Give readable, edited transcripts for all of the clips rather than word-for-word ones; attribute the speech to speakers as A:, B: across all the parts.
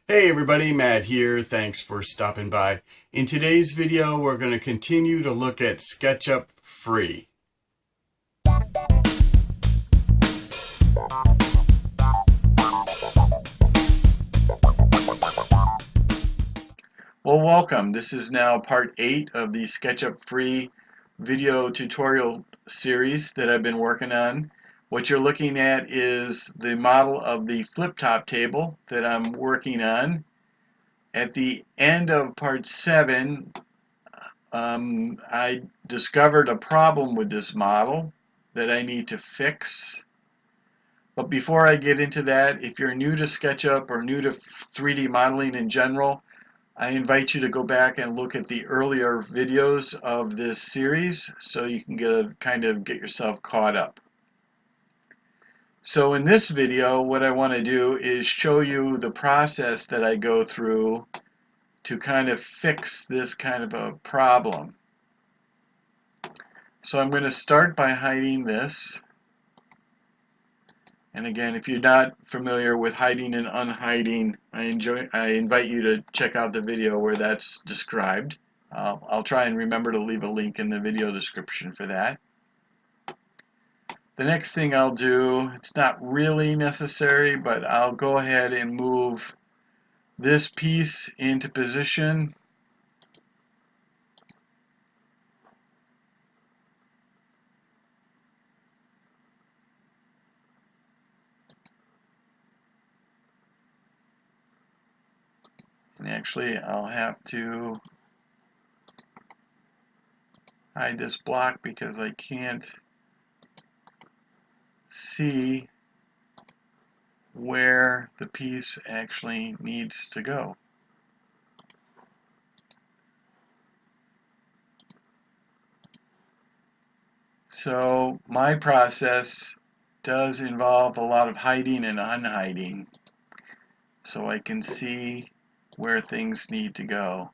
A: Hey everybody, Matt here. Thanks for stopping by. In today's video, we're going to continue to look at SketchUp free. Well, welcome. This is now part 8 of the SketchUp free video tutorial series that I've been working on. What you're looking at is the model of the flip top table that I'm working on. At the end of part 7, I discovered a problem with this model that I need to fix. But before I get into that, if you're new to SketchUp or new to 3D modeling in general, I invite you to go back and look at the earlier videos of this series so you can get yourself caught up. So in this video, what I want to do is show you the process that I go through to kind of fix this kind of a problem. So I'm going to start by hiding this. And again, if you're not familiar with hiding and unhiding, I invite you to check out the video where that's described. I'll try and remember to leave a link in the video description for that. The next thing I'll do, it's not really necessary, but I'll go ahead and move this piece into position. And actually, I'll have to hide this block because I can't see where the piece actually needs to go. So my process does involve a lot of hiding and unhiding so I can see where things need to go.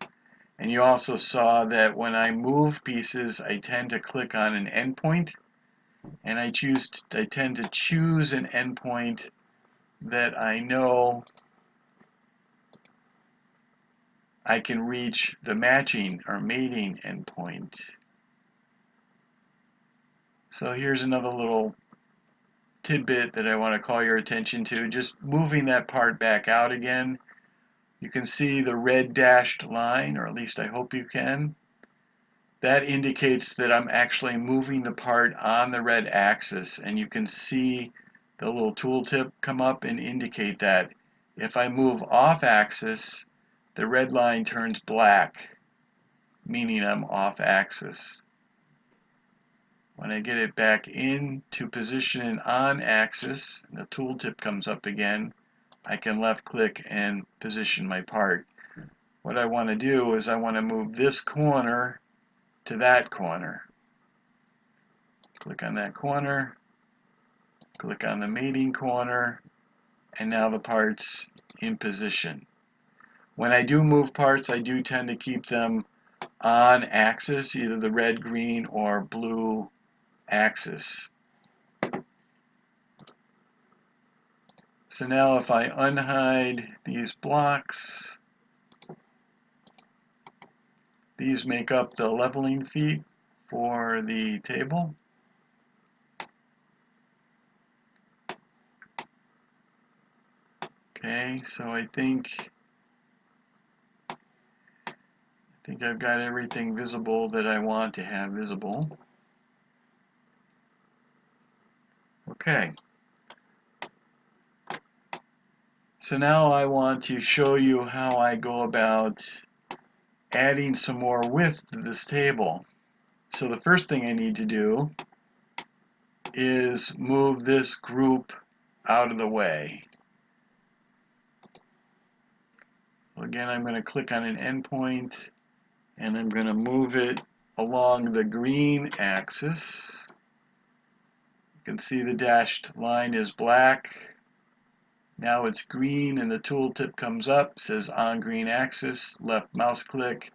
A: And you also saw that when I move pieces, I tend to click on an endpoint, and I tend to choose an endpoint that I know I can reach the matching or mating endpoint. So here's another little tidbit that I want to call your attention to. Just moving that part back out again, you can see the red dashed line, or at least I hope you can. That indicates that I'm actually moving the part on the red axis, and you can see the little tooltip come up and indicate that. If I move off axis, the red line turns black, meaning I'm off axis. When I get it back into position and on axis, and the tooltip comes up again, I can left click and position my part. What I want to do is I want to move this corner to that corner. Click on that corner, click on the mating corner, and now the part's in position. When I do move parts, I do tend to keep them on axis, either the red, green, or blue axis. So now if I unhide these blocks, these make up the leveling feet for the table. Okay, so I think I've got everything visible that I want to have visible. Okay. So now I want to show you how I go about adding some more width to this table. So the first thing I need to do is move this group out of the way. Again, I'm going to click on an endpoint and I'm going to move it along the green axis. You can see the dashed line is black. Now it's green and the tooltip comes up, says on green axis, left mouse click,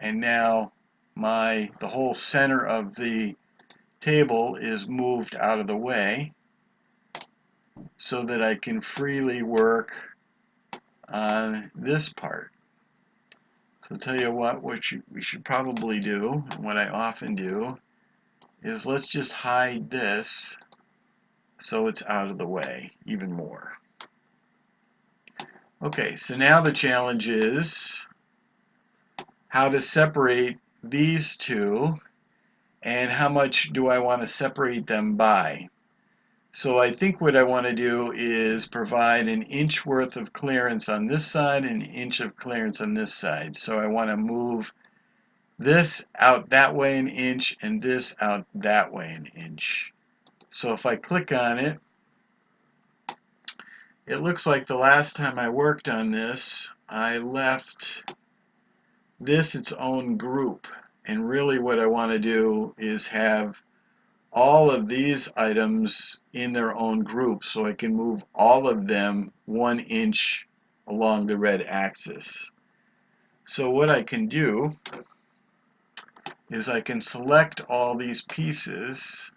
A: and now the whole center of the table is moved out of the way so that I can freely work on this part. So I'll tell you what we should probably do, and what I often do, is let's just hide this so it's out of the way even more. Okay, so now the challenge is how to separate these two, and how much do I want to separate them by. So I think what I want to do is provide an inch worth of clearance on this side and an inch of clearance on this side. So I want to move this out that way an inch and this out that way an inch. So if I click on it, it looks like the last time I worked on this, I left this its own group. And really what I want to do is have all of these items in their own group so I can move all of them 1 inch along the red axis. So what I can do is I can select all these pieces.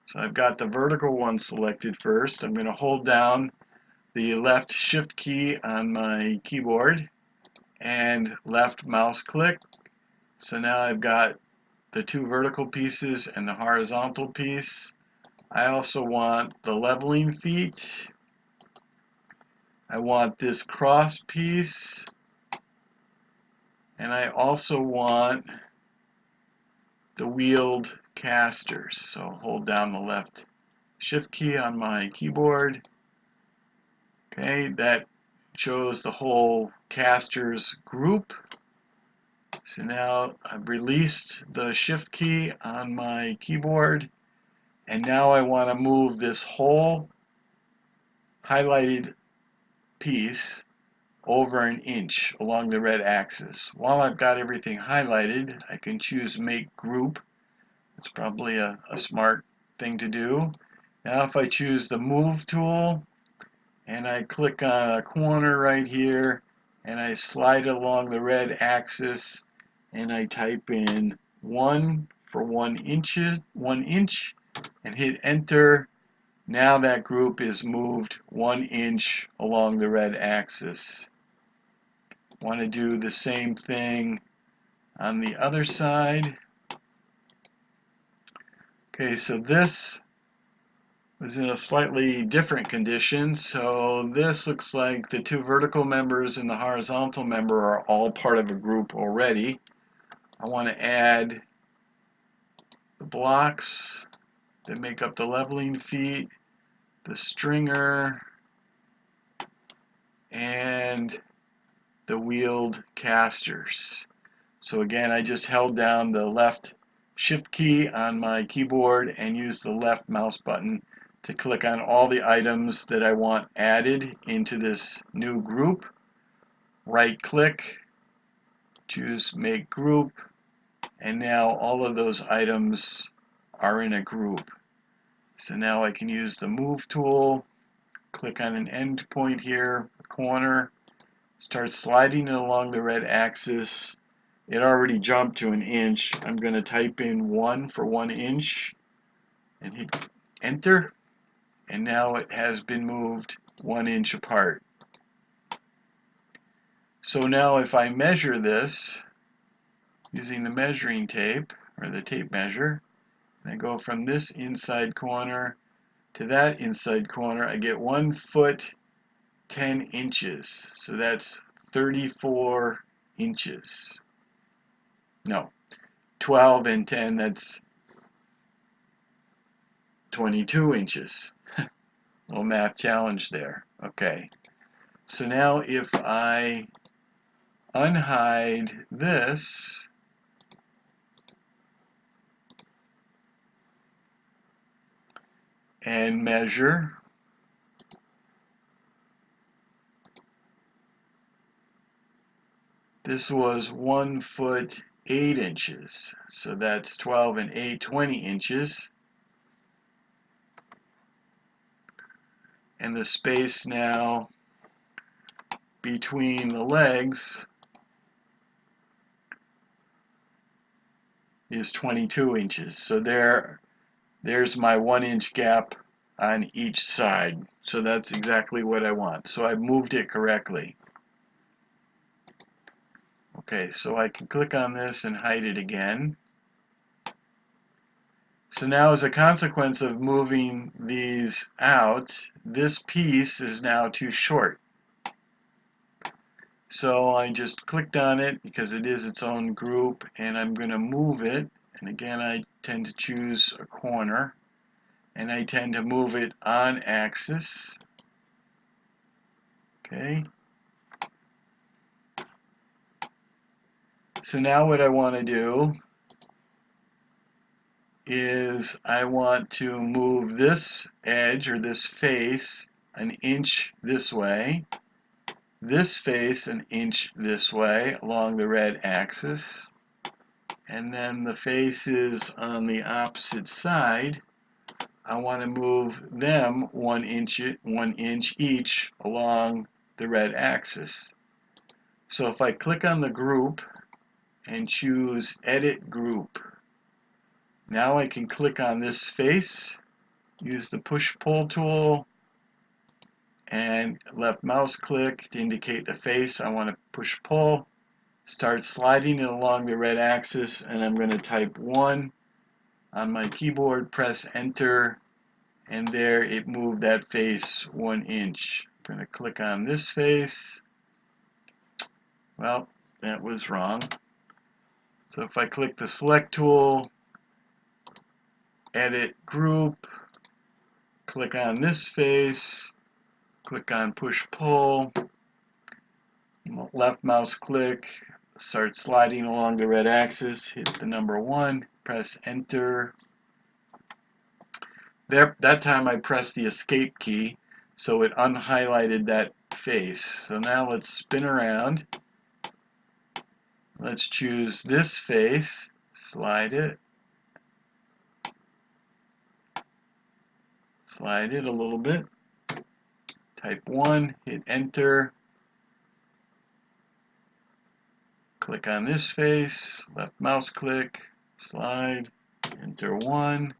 A: So I've got the vertical one selected first. I'm going to hold down the left shift key on my keyboard and left mouse click. So now I've got the two vertical pieces and the horizontal piece. I also want the leveling feet. I want this cross piece. And I also want the wheeled casters. So hold down the left shift key on my keyboard. Okay, that shows the whole casters group. So now I've released the shift key on my keyboard, and now I want to move this whole highlighted piece over an inch along the red axis. While I've got everything highlighted, I can choose Make Group. It's probably a smart thing to do. Now if I choose the Move tool and I click on a corner right here and I slide along the red axis and I type in 1 for 1 inch and hit enter, now that group is moved 1 inch along the red axis. Want to do the same thing on the other side. Okay, so this was in a slightly different condition. So this looks like the two vertical members and the horizontal member are all part of a group already. I want to add the blocks that make up the leveling feet, the stringer, and the wheeled casters. So again, I just held down the left shift key on my keyboard and used the left mouse button to click on all the items that I want added into this new group. Right click, choose Make Group, and now all of those items are in a group. So now I can use the Move tool, click on an end point here, a corner, start sliding it along the red axis. It already jumped to an inch. I'm going to type in 1 for 1 inch and hit enter, and now it has been moved 1 inch apart. So now if I measure this using the measuring tape or the tape measure, and I go from this inside corner to that inside corner, I get 1 foot 10 inches. So that's 34 inches. No, 12 and 10, that's 22 inches. Little math challenge there. Okay. So now if I unhide this, and measure, this was 1 foot 8 inches. So that's 12 and 8, 20 inches. And the space now between the legs is 22 inches. So there's my 1 inch gap on each side. So that's exactly what I want. So I've moved it correctly. Okay, so I can click on this and hide it again. So now, as a consequence of moving these out, this piece is now too short. So I just clicked on it because it is its own group, and I'm going to move it. And again, I tend to choose a corner, and I tend to move it on axis. Okay. So now what I want to do is I want to move this edge or this face an inch this way, this face an inch this way along the red axis, and then the faces on the opposite side, I want to move them 1 inch each along the red axis. So if I click on the group and choose Edit Group, now I can click on this face, use the push-pull tool, and left mouse click to indicate the face I want to push-pull. Start sliding it along the red axis, and I'm going to type 1 on my keyboard, press Enter, and there it moved that face 1 inch. I'm going to click on this face. Well, that was wrong. So if I click the Select tool, Edit Group, click on this face, click on Push-Pull, left mouse click, start sliding along the red axis, hit the number 1, press Enter. There, that time I pressed the Escape key, so it unhighlighted that face. So now let's spin around. Let's choose this face, slide it a little bit, type 1, hit Enter, click on this face, left mouse click, slide, Enter 1,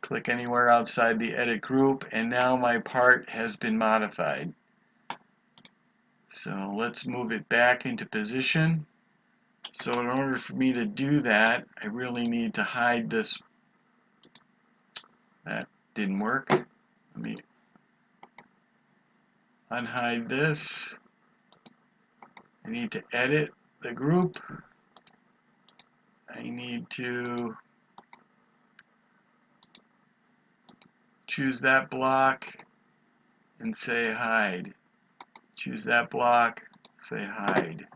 A: click anywhere outside the edit group, and now my part has been modified. So let's move it back into position. So in order for me to do that, I really need to hide this. That didn't work. Let me unhide this. I need to edit the group. I need to choose that block and say hide. Choose that block, say hide.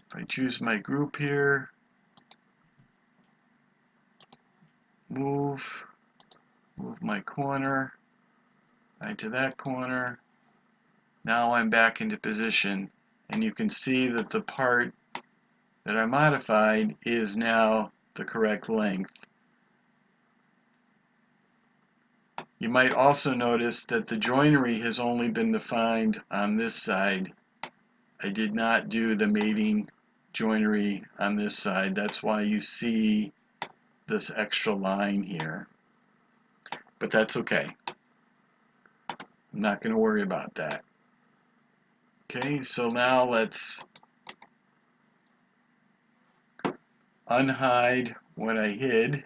A: If I choose my group here, move my corner right to that corner. Now I'm back into position, and you can see that the part that I modified is now the correct length. You might also notice that the joinery has only been defined on this side. I did not do the mating joinery on this side. That's why you see this extra line here. But that's okay. I'm not going to worry about that. Okay, so now let's unhide what I hid.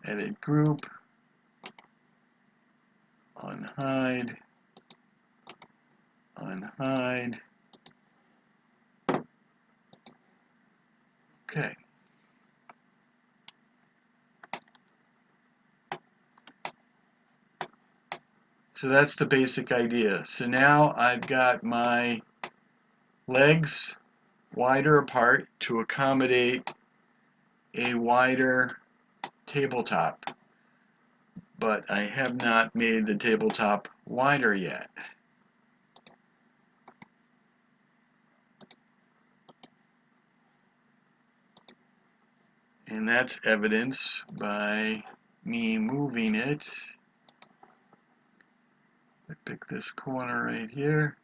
A: Edit group, unhide, unhide. Okay. So that's the basic idea. So now I've got my legs wider apart to accommodate a wider tabletop, but I have not made the tabletop wider yet. And that's evidenced by me moving it. I pick this corner right here,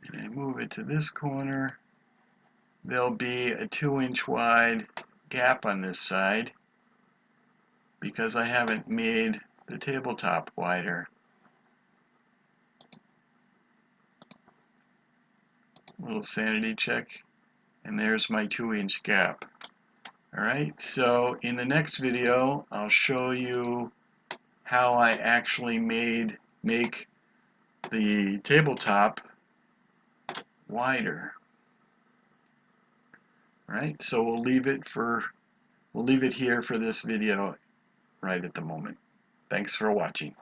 A: and I move it to this corner, there'll be a 2-inch wide gap on this side because I haven't made the tabletop wider. Little sanity check, and there's my 2-inch gap. Alright, so in the next video I'll show you how I actually make the tabletop wider. Alright, so we'll leave it here for this video right at the moment. Thanks for watching.